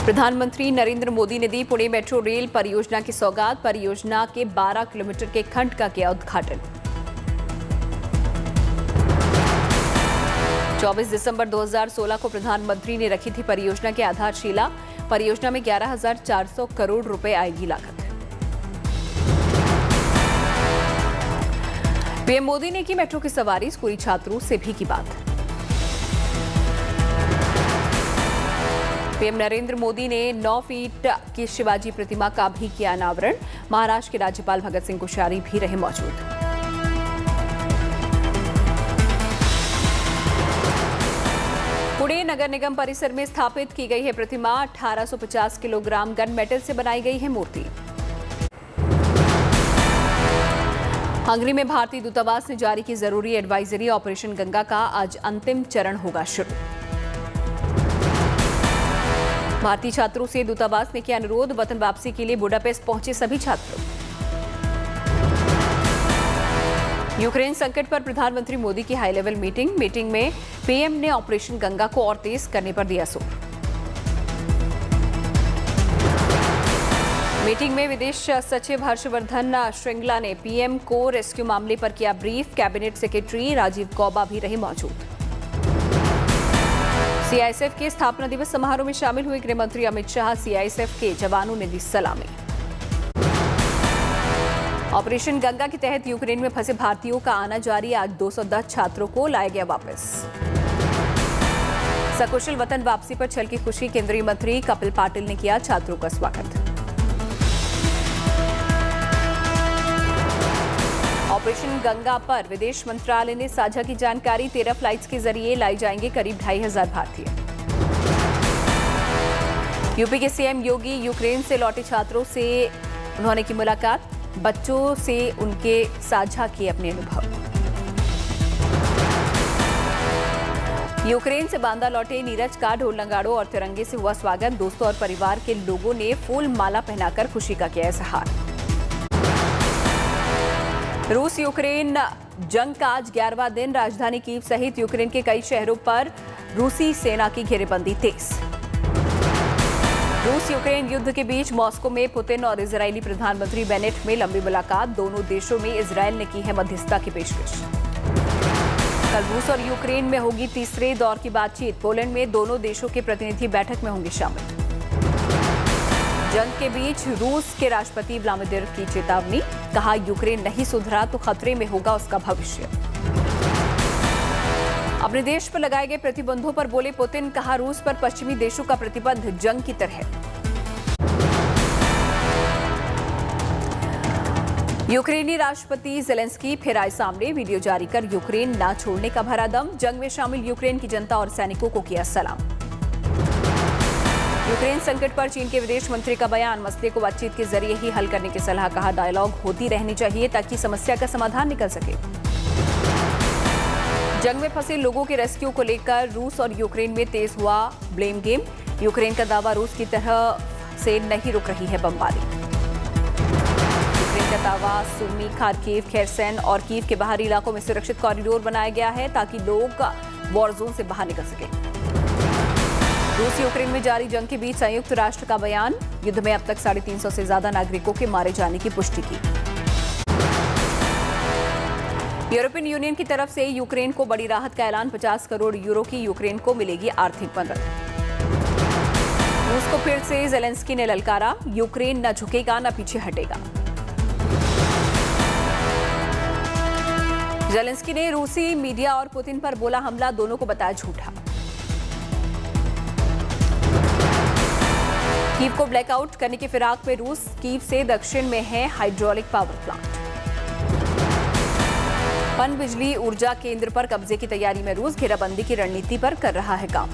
प्रधानमंत्री नरेंद्र मोदी ने दी Pune metro rail परियोजना की सौगात। परियोजना के 12 किलोमीटर के खंड का किया उद्घाटन। 24 दिसंबर 2016 को प्रधानमंत्री ने रखी थी परियोजना की आधारशिला। परियोजना में 11,400 करोड़ रुपए आएगी लागत। पीएम मोदी ने की मेट्रो की सवारी। स्कूली छात्रों से भी की बात। पीएम नरेंद्र मोदी ने 9 फीट की शिवाजी प्रतिमा का भी किया अनावरण। महाराष्ट्र के राज्यपाल भगत सिंह कोश्यारी भी रहे मौजूद। पुणे नगर निगम परिसर में स्थापित की गई है प्रतिमा। 1850 किलोग्राम गन मेटल से बनाई गई है मूर्ति। हंगरी में भारतीय दूतावास ने जारी की जरूरी एडवाइजरी। ऑपरेशन गंगा का आज अंतिम चरण होगा शुरू। भारतीय छात्रों से दूतावास ने किया अनुरोध। वतन वापसी के लिए बुडापेस्ट पहुंचे सभी छात्र। यूक्रेन संकट पर प्रधानमंत्री मोदी की हाई लेवल मीटिंग में पीएम ने ऑपरेशन गंगा को और तेज करने पर दिया जोर। मीटिंग में विदेश सचिव हर्षवर्धन श्रृंगला ने पीएम को रेस्क्यू मामले पर किया brief. Cabinet secretary Rajiv Gauba भी रहे मौजूद। सीआईएसएफ के स्थापना दिवस समारोह में शामिल हुए गृह मंत्री अमित शाह। सीआईएसएफ के जवानों ने दी सलामी। ऑपरेशन गंगा के तहत यूक्रेन में फंसे भारतीयों का आना जारी। आज 210 छात्रों को लाया गया वापस। सकुशल वतन वापसी पर छल की खुशी। केंद्रीय मंत्री कपिल पाटिल ने किया छात्रों का स्वागत। ऑपरेशन गंगा पर विदेश मंत्रालय ने साझा की जानकारी। 13 फ्लाइट्स के जरिए लाई जाएंगे करीब 2,500 भारतीय। यूपी के सीएम योगी यूक्रेन से लौटे छात्रों से उन्होंने की मुलाकात। बच्चों से उनके साझा किए अपने अनुभव। यूक्रेन से बांदा लौटे नीरज का ढोल नगाड़ों और तिरंगे से हुआ स्वागत। दोस्तों और परिवार के लोगों ने फूल माला पहनाकर खुशी का किया इजहार। रूस यूक्रेन जंग का आज 11वां दिन। राजधानी कीव सहित यूक्रेन के कई शहरों पर रूसी सेना की घेरेबंदी तेज। रूस यूक्रेन युद्ध के बीच मॉस्को में पुतिन और इजरायली प्रधानमंत्री बेनेट में लंबी मुलाकात। दोनों देशों में इजरायल ने की है मध्यस्थता की पेशकश। कल रूस और यूक्रेन में होगी तीसरे दौर की बातचीत। पोलैंड में दोनों देशों के प्रतिनिधि बैठक में होंगे शामिल। जंग के बीच रूस के राष्ट्रपति व्लादिमीर की चेतावनी। कहा यूक्रेन नहीं सुधरा तो खतरे में होगा उसका भविष्य। अपने देश पर लगाए गए प्रतिबंधों पर बोले पुतिन। कहा रूस पर पश्चिमी देशों का प्रतिबंध जंग की तरह। यूक्रेनी राष्ट्रपति ज़ेलेंस्की फिर आए सामने। वीडियो जारी कर यूक्रेन ना छोड़ने का भरा दम। जंग में शामिल यूक्रेन की जनता और सैनिकों को किया सलाम। यूक्रेन संकट पर चीन के विदेश मंत्री का बयान। मसले को बातचीत के जरिए ही हल करने की सलाह। कहा डायलॉग होती रहनी चाहिए ताकि समस्या का समाधान निकल सके। जंग में फंसे लोगों के रेस्क्यू को लेकर रूस और यूक्रेन में तेज हुआ ब्लेम गेम। यूक्रेन का दावा रूस की तरह से नहीं रुक रही है बमबारी। यूक्रेन का दावा सुमी, खार्किव, खेरसन और कीव के बाहरी इलाकों में सुरक्षित कॉरिडोर बनाया गया है ताकि लोग वॉर जोन से बाहर निकल सके। रूस यूक्रेन में जारी जंग के बीच संयुक्त राष्ट्र का बयान। युद्ध में अब तक 350 से ज्यादा नागरिकों के मारे जाने की पुष्टि की। यूरोपियन यूनियन की तरफ से यूक्रेन को बड़ी राहत का ऐलान। 50 करोड़ यूरो की यूक्रेन को मिलेगी आर्थिक मदद। रूस को फिर से ज़ेलेंस्की ने ललकारा। यूक्रेन न झुकेगा न पीछे हटेगा। ज़ेलेंस्की ने रूसी मीडिया और पुतिन पर बोला हमला। दोनों को बताया झूठा। कीव को ब्लैकआउट करने की फिराक में रूस। कीव से दक्षिण में है हाइड्रोलिक पावर प्लांट। पन बिजली ऊर्जा केंद्र पर कब्जे की तैयारी में रूस। घेराबंदी की रणनीति पर कर रहा है काम।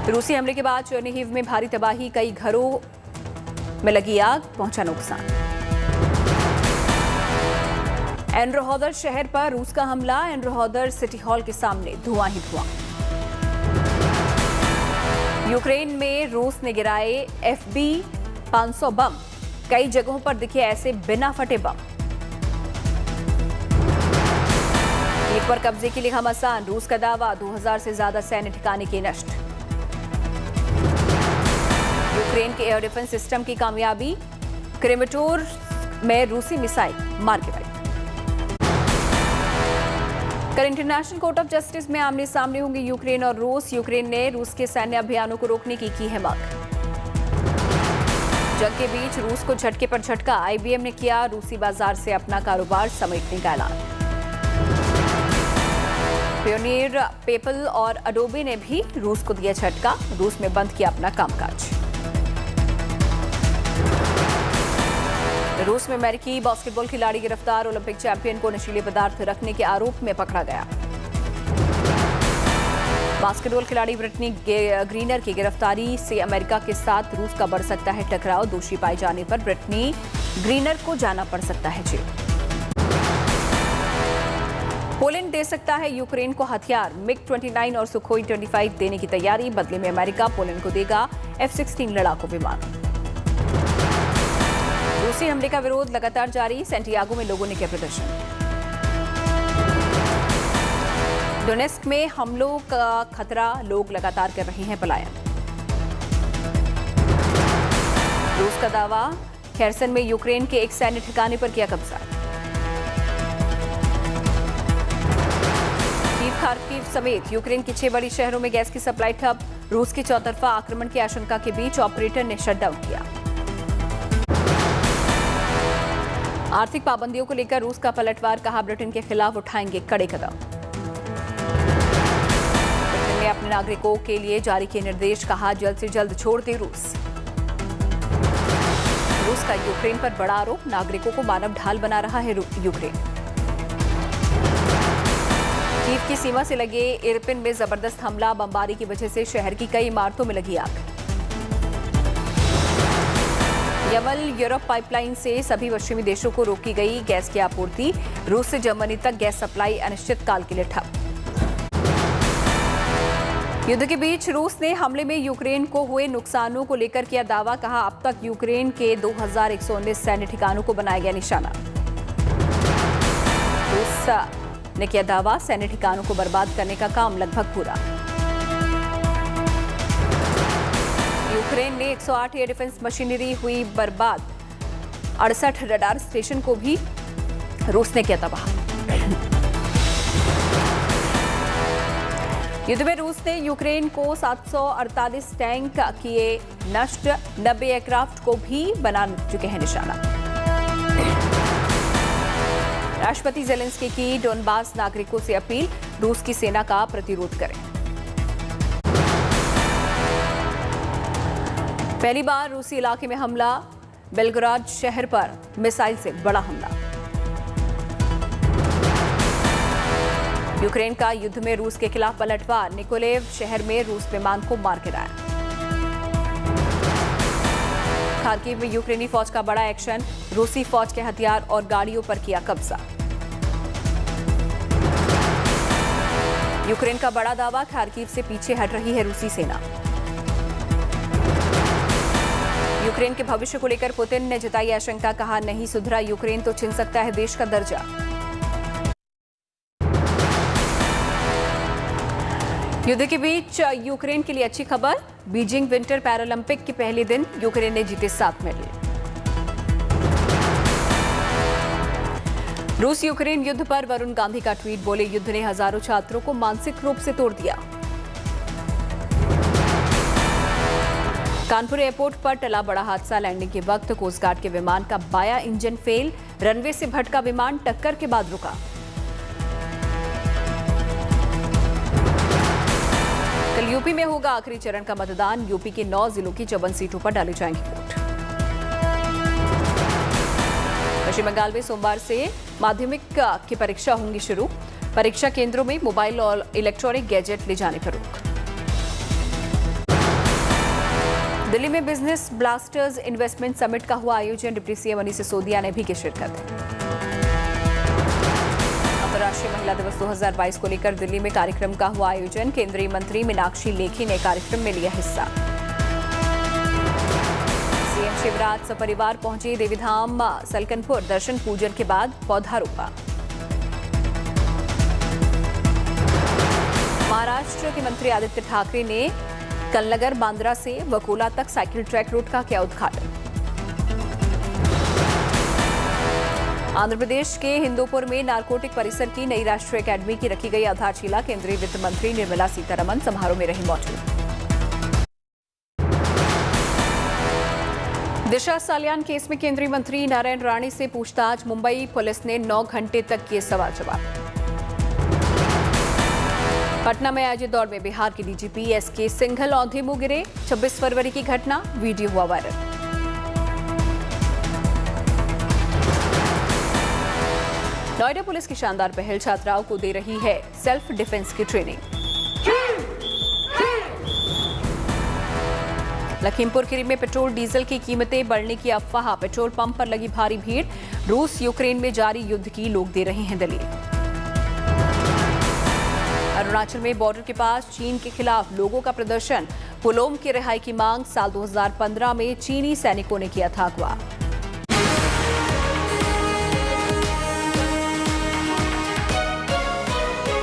रूसी हमले के बाद चेर्निहिव में भारी तबाही। कई घरों में लगी आग, पहुंचा नुकसान। एनरोहोदर शहर पर रूस का हमला। एनरोहोदर सिटी हॉल के सामने धुआं ही धुआं। यूक्रेन में रूस ने गिराए FB-500 बम। कई जगहों पर दिखे ऐसे बिना फटे बम। कीव पर कब्जे के लिए घमासान। रूस का दावा 2000 से ज्यादा सैन्य ठिकाने के नष्ट। यूक्रेन के एयर डिफेंस सिस्टम की कामयाबी, क्रेमेटोर में रूसी मिसाइल मार गिराई। कल इंटरनेशनल कोर्ट ऑफ जस्टिस में आमने सामने होंगे यूक्रेन और रूस। यूक्रेन ने रूस के सैन्य अभियानों को रोकने की है मांग। जंग के बीच रूस को झटके पर झटका, आईबीएम ने किया रूसी बाजार से अपना कारोबार समेटने का ऐलान। पायोनियर, पेपल और अडोबे ने भी रूस को दिया झटका, रूस में बंद किया अपना कामकाज। रूस में अमेरिकी बास्केटबॉल खिलाड़ी गिरफ्तार, ओलंपिक चैंपियन को नशीले पदार्थ रखने के आरोप में पकड़ा गया। बास्केटबॉल खिलाड़ी ब्रिटनी ग्रीनर की गिरफ्तारी से अमेरिका के साथ रूस का बढ़ सकता है टकराव, दोषी पाए जाने पर ब्रिटनी ग्रीनर को जाना पड़ सकता है जेल। पोलैंड दे सकता है यूक्रेन को हथियार, मिग-29 और सुखोई 25 देने की तैयारी, बदले में अमेरिका पोलैंड को देगा F-16 लड़ाकू विमान। रूसी हमले का विरोध लगातार जारी, सैंटियागो में लोगों ने किया प्रदर्शन। डोनेस्क में हमलों का खतरा, लोग लगातार कर रहे हैं पलायन। रूस का दावा, खेरसन में यूक्रेन के एक सैन्य ठिकाने पर किया कब्जा। कीव, खार्किव समेत यूक्रेन के 6 बड़ी शहरों में गैस की सप्लाई ठप, रूस के चौतरफा आक्रमण की आशंका के बीच ऑपरेटर ने शटडाउन किया। आर्थिक पाबंदियों को लेकर रूस का पलटवार, कहा ब्रिटेन के खिलाफ उठाएंगे कड़े कदम। ब्रिटेन ने अपने नागरिकों के लिए जारी किए निर्देश, कहा जल्द से जल्द छोड़ दे रूस। रूस का यूक्रेन पर बड़ा आरोप, नागरिकों को मानव ढाल बना रहा है यूक्रेन। कीव की सीमा से लगे इरपिन में जबरदस्त हमला, बमबारी की वजह से शहर की कई इमारतों में लगी आग। यमल यूरोप पाइपलाइन से सभी पश्चिमी देशों को रोकी गई गैस की आपूर्ति, रूस से जर्मनी तक गैस सप्लाई अनिश्चित काल के लिए ठप। युद्ध के बीच रूस ने हमले में यूक्रेन को हुए नुकसानों को लेकर किया दावा, कहा अब तक यूक्रेन के 2119 सैन्य ठिकानों को बनाया गया निशाना। रूस ने किया दावा, सैन्य ठिकानों को बर्बाद करने का काम लगभग पूरा। यूक्रेन ने 108 एयर डिफेंस मशीनरी हुई बर्बाद, 68 रडार स्टेशन को भी रूस ने किया तबाह। युद्ध में रूस ने यूक्रेन को 748 टैंक किए नष्ट, 90 एयरक्राफ्ट को भी बना चुके हैं निशाना। राष्ट्रपति ज़ेलेंस्की की डोनबास नागरिकों से अपील, रूस की सेना का प्रतिरोध करें। पहली बार रूसी इलाके में हमला, बेलग्राद शहर पर मिसाइल से बड़ा हमला। यूक्रेन का युद्ध में रूस के खिलाफ पलटवार, निकोलेव शहर में रूस विमान को मार गिराया। खार्किव में यूक्रेनी फौज का बड़ा एक्शन, रूसी फौज के हथियार और गाड़ियों पर किया कब्जा। यूक्रेन का बड़ा दावा, खार्किव से पीछे हट रही है रूसी सेना। यूक्रेन के भविष्य को लेकर पुतिन ने जताई आशंका, कहा नहीं सुधरा यूक्रेन तो छीन सकता है देश का दर्जा। युद्ध के बीच यूक्रेन के लिए अच्छी खबर, बीजिंग विंटर पैरालंपिक के पहले दिन यूक्रेन ने जीते 7 मेडल। रूस यूक्रेन युद्ध पर वरुण गांधी का ट्वीट, बोले युद्ध ने हजारों छात्रों को मानसिक रूप से तोड़ दिया। कानपुर एयरपोर्ट पर टला बड़ा हादसा, लैंडिंग के वक्त कोस्ट गार्ड के विमान का बाया इंजन फेल, रनवे से भटका विमान टक्कर के बाद रुका। कल यूपी में होगा आखिरी चरण का मतदान, यूपी के 9 जिलों की 54 सीटों पर डाले जाएंगे वोट। पश्चिम बंगाल में सोमवार से माध्यमिक की परीक्षा होंगी शुरू, परीक्षा केंद्रों में मोबाइल और इलेक्ट्रॉनिक गैजेट ले जाने पर रोक। दिल्ली में बिजनेस ब्लास्टर्स इन्वेस्टमेंट समिट का हुआ आयोजन, डिप्टी सीएम मनीष सिसोदिया ने भी की शिरकत। अंतर्राष्ट्रीय महिला दिवस 2022 को लेकर दिल्ली में कार्यक्रम का हुआ आयोजन, केंद्रीय मंत्री मीनाक्षी लेखी ने कार्यक्रम में लिया हिस्सा। सीएम शिवराज सपरिवार पहुंचे देवीधाम सलकनपुर, दर्शन पूजन के बाद पौधारोपण। महाराष्ट्र के मंत्री आदित्य ठाकरे ने कलनगर बांद्रा से वकोला तक साइकिल ट्रैक रूट का किया उद्घाटन। आंध्र प्रदेश के हिंदूपुर में नारकोटिक परिसर की नई राष्ट्रीय अकेडमी की रखी गई आधारशिला। केंद्रीय वित्त मंत्री निर्मला सीतारमण समारोह में रही मौजूद। दिशा सालियान केस में केंद्रीय मंत्री नारायण राणे से पूछताछ। मुंबई पुलिस ने 9 घंटे तक किए सवाल जवाब। पटना में आयोजित दौड़ में बिहार के डीजीपी एसके सिंघल औंधे मुंह गिरे। 26 फरवरी की घटना, वीडियो हुआ वायरल। नोएडा पुलिस की शानदार पहल छात्राओं को दे रही है सेल्फ डिफेंस की ट्रेनिंग। लखीमपुर खीरी में पेट्रोल डीजल की कीमतें बढ़ने की अफवाह। पेट्रोल पंप पर लगी भारी भीड़। रूस यूक्रेन में जारी युद्ध की लोग दे रहे हैं दलील। अरुणाचल में बॉर्डर के पास चीन के खिलाफ लोगों का प्रदर्शन। पुलोम की रिहाई की मांग। साल 2015 में चीनी सैनिकों ने किया था अगवा।